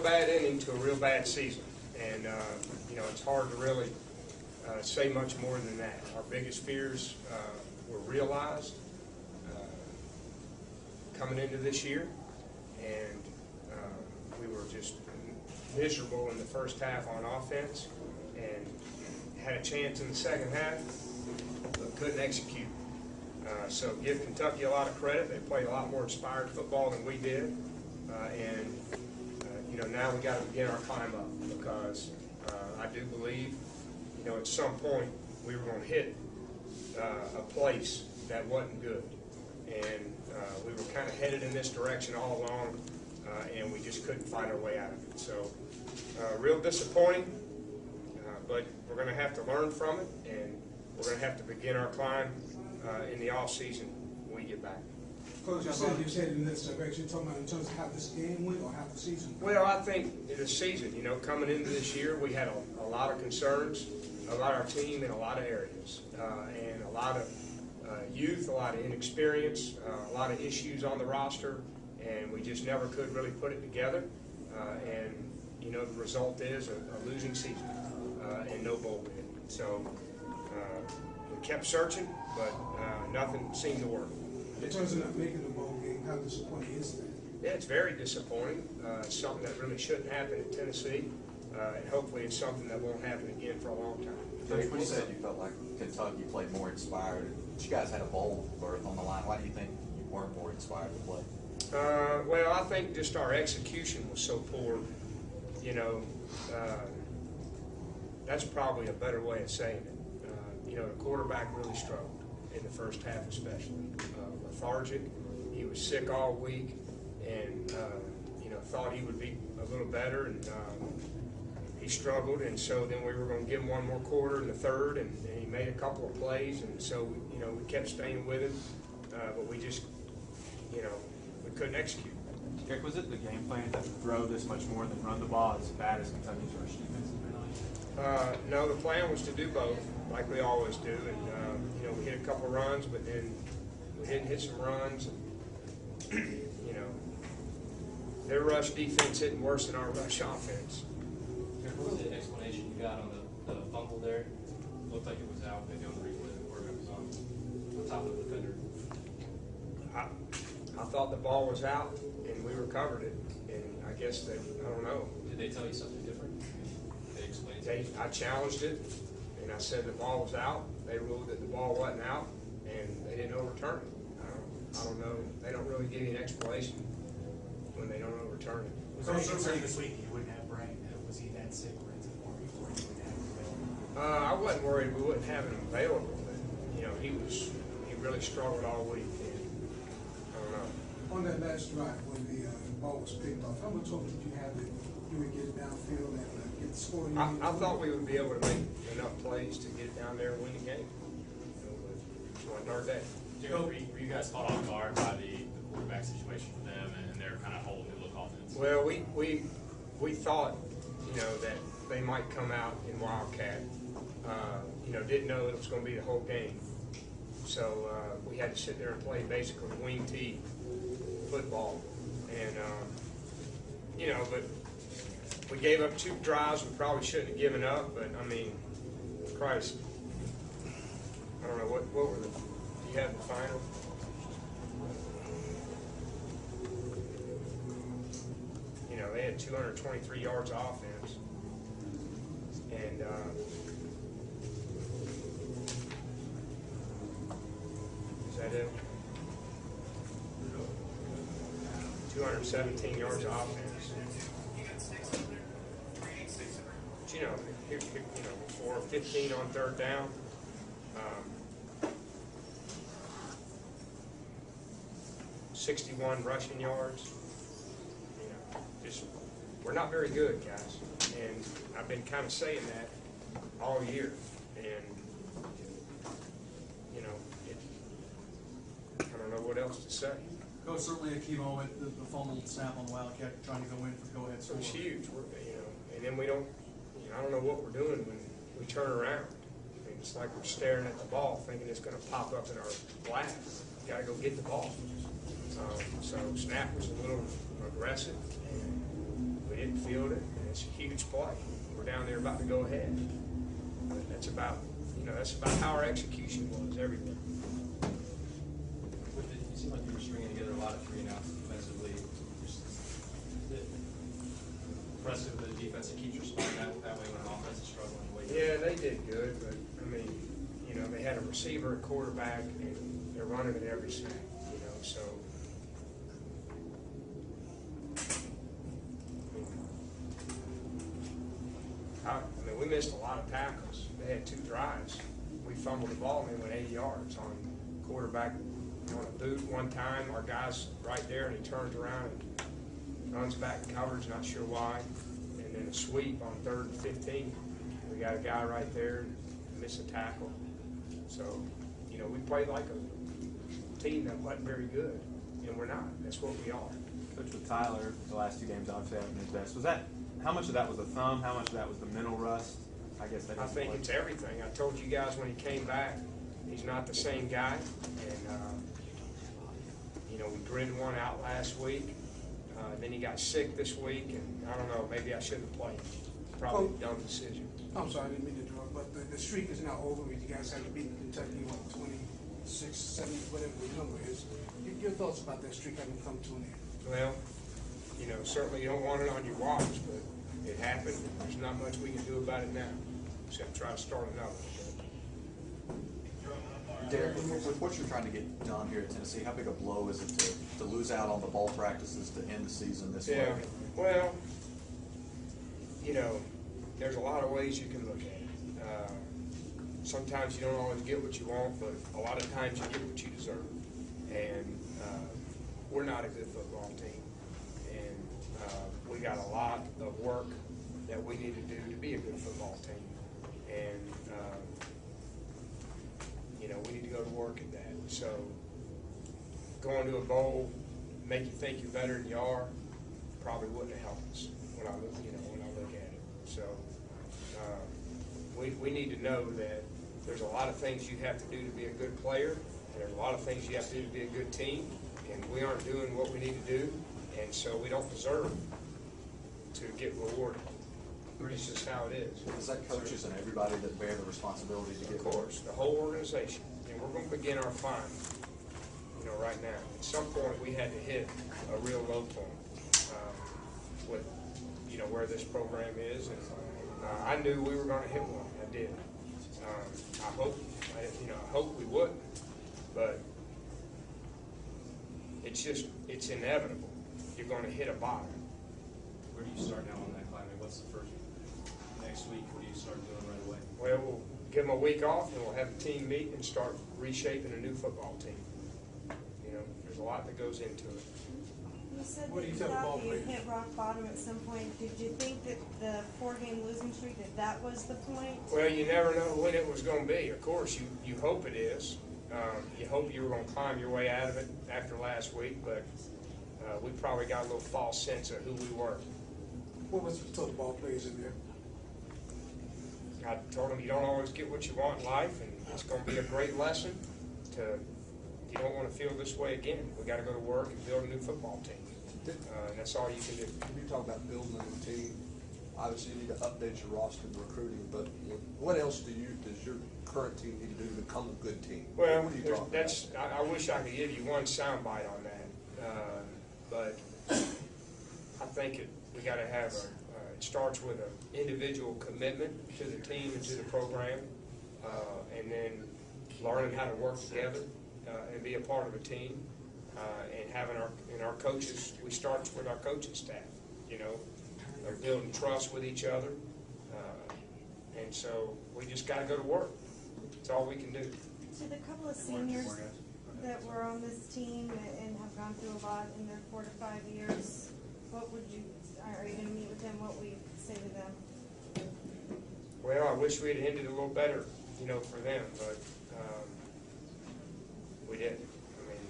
bad inning to a real bad season. And, you know, it's hard to really say much more than that. Our biggest fears were realized coming into this year, and we were just miserable in the first half on offense and had a chance in the second half, but couldn't execute. So give Kentucky a lot of credit. They played a lot more inspired football than we did. You know, now we got to begin our climb up, because I do believe, you know, at some point we were going to hit a place that wasn't good, and we were kind of headed in this direction all along, and we just couldn't find our way out of it. So, real disappointing, but we're going to have to learn from it, and we're going to have to begin our climb in the off season when we get back. Coach, you said in this direction, you're talking about in terms of how this game went or how the season went? Well, I think in the season, you know, coming into this year, we had a lot of concerns about our team in a lot of areas, and a lot of youth, a lot of inexperience, a lot of issues on the roster, and we just never could really put it together. And, you know, the result is a losing season and no bowl bid. So we kept searching, but nothing seemed to work. In terms of not making the bowl game, how disappointing is that? Yeah, it's very disappointing. It's something that really shouldn't happen in Tennessee, and hopefully it's something that won't happen again for a long time. Coach, when you said you felt like Kentucky played more inspired, but you guys had a bowl berth on the line, why do you think you weren't more inspired to play? Well, I think just our execution was so poor. You know, that's probably a better way of saying it. You know, the quarterback really struggled in the first half, especially lethargic. He was sick all week, and you know, thought he would be a little better, and he struggled. And so then we were going to give him one more quarter in the third, and he made a couple of plays, and so you know, we kept staying with him, but we just, you know, we couldn't execute. Rick, was it the game plan to throw this much more than run the ball, as bad as Kentucky's rush defense has been? No, the plan was to do both, like we always do, and you know, we hit a couple runs, but then we didn't hit some runs. And, you know, their rush defense hitting worse than our rush offense. What was the explanation you got on the fumble there? Looked like it was out, maybe on the replay, or it was on top of the defender. I thought the ball was out, and we recovered it, and I guess they, I don't know. Did they tell you something different? They explained it? I challenged it, and I said the ball was out. They ruled that the ball wasn't out, and they didn't overturn it. I don't know. They don't really give you an explanation when they don't overturn it. Was there any concern this week you wouldn't have Brian? Was he that sick or into form before you wouldn't have him available? I wasn't worried we wouldn't have him available, but you know, he really struggled all week, and I don't know. On that last drive, when the ball was picked off, how much hope did you have that you would get it downfield and get the score? I thought we would be able to make enough plays to get down there and win the game. You know, but it's one darn day. Were you guys caught off guard by the quarterback situation for them and their kind of whole new look offense? Well, we thought, you know, that they might come out in Wildcat. You know, didn't know it was going to be the whole game. So we had to sit there and play basically wing tee football. And, you know, but we gave up 2 drives we probably shouldn't have given up. But, I mean, Christ, I don't know, what were the, do you have the final? You know, they had 223 yards of offense. And, is that it? 217 yards of offense. But, you know, you know, for 15 on third down. 61 rushing yards. You know, just we're not very good, guys, and I've been kind of saying that all year. And you know, I don't know what else to say. Coach, certainly a key moment, the fumbled snap on the Wildcat, trying to go in for the go-ahead So score. it's huge, you know, and then we don't. You know, I don't know what we're doing when we turn around. I mean, it's like we're staring at the ball, thinking it's going to pop up in our lap. Got to go get the ball. So snap was a little aggressive, and we didn't field it, and it's a huge play. We're down there about to go ahead. But that's about how our execution was everywhere. You seem like you were stringing together a lot of 3-and-outs defensively. The impressive the defense that keeps responding that way when an offense is struggling. Yeah, they did good, but I mean, they had a receiver at quarterback, and they're running it every snap. So. We missed a lot of tackles. They had 2 drives. We fumbled the ball and they went 80 yards on quarterback on a boot one time. Our guy's right there and he turns around and runs back in coverage, not sure why. And then a sweep on 3rd and 15. We got a guy right there and missed a tackle. So, we played like a team that wasn't very good, and we're not. That's what we are. Coach, with Tyler, the last 2 games obviously haven't been his best. Was that, how much of that was the thumb? How much of that was the mental rust? I guess that. I think it's everything. I told you guys when he came back, he's not the same guy. And, we gritted one out last week. Then he got sick this week, and I don't know, maybe I shouldn't have played. Probably a dumb decision. I'm sorry, I didn't mean to interrupt, but the streak is now over. You guys have to beat Kentucky, 26, 7, whatever the number is. Your thoughts about that streak having come to an end? Well, certainly you don't want it on your watch, but it happened. There's not much we can do about it now, except try to start another. Derek, with what you're trying to get done here at Tennessee, how big a blow is it to lose out on the ball practices to end the season this way? Yeah, well, there's a lot of ways you can look at it. Sometimes you don't always get what you want, but a lot of times you get what you deserve. And we're not a good football team. And we got a lot of work that we need to do to be a good football team. And, we need to go to work at that. So going to a bowl, make you think you're better than you are, probably wouldn't have helped us when I look at it. So we need to know that there's a lot of things you have to do to be a good player, and there's a lot of things you have to do to be a good team, and we aren't doing what we need to do, and so we don't deserve to get rewarded. It's just how it is. Is that coaches and everybody that bear the responsibility to get Of course, the whole organization. And we're going to begin our climb, right now. At some point, we had to hit a real low point with, where this program is. And I knew we were going to hit one. I did. I hope we wouldn't. But it's inevitable. You're going to hit a bottom. Where do you start now on that climb? What's the first next week? What do you start doing right away? Well, we'll give them a week off, and we'll have a team meet and start reshaping a new football team. There's a lot that goes into it. You said What do that you tell the ball you players? hit rock bottom at some point. Did you think that the 4-game losing streak, that was the point? Well, you never know when it was going to be. Of course, you hope it is. You hope you were going to climb your way out of it after last week, but we probably got a little false sense of who we were. What was you told the ball players in there? I told them you don't always get what you want in life, and it's going to be a great lesson to, you don't want to feel this way again. We got to go to work and build a new football team. And that's all you can do. You talk about building a new team. Obviously, you need to update your roster and recruiting, but what else does your current team need to do to become a good team? Well, what are you talking that's. I wish I could give you one soundbite on that, but I think we got to have it starts with an individual commitment to the team and to the program, and then learning how to work together and be a part of a team, and having our coaches. We start with our coaching staff, they're building trust with each other, and so we just got to go to work. That's all we can do. To the couple of seniors that were on this team and have gone through a lot in their 4 to 5 years, are you going to meet with them? What would you say to them? Well, I wish we had ended a little better, for them, but we didn't. I mean,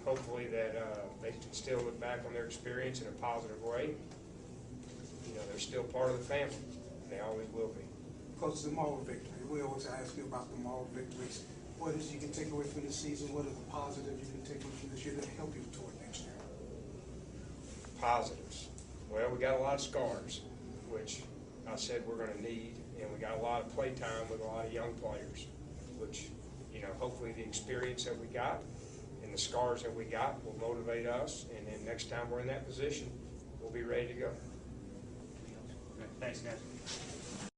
hopefully that they can still look back on their experience in a positive way. They're still part of the family. They always will be. Coach, the moral victory. We always ask you about the moral victories. What is you can take away from the season? What are the positives you can take away from this year that help you toward next year? positives. Well, we got a lot of scars, which I said we're gonna need, and we got a lot of play time with a lot of young players, which, hopefully the experience that we got and the scars that we got will motivate us, and then next time we're in that position, we'll be ready to go. Okay, thanks, guys.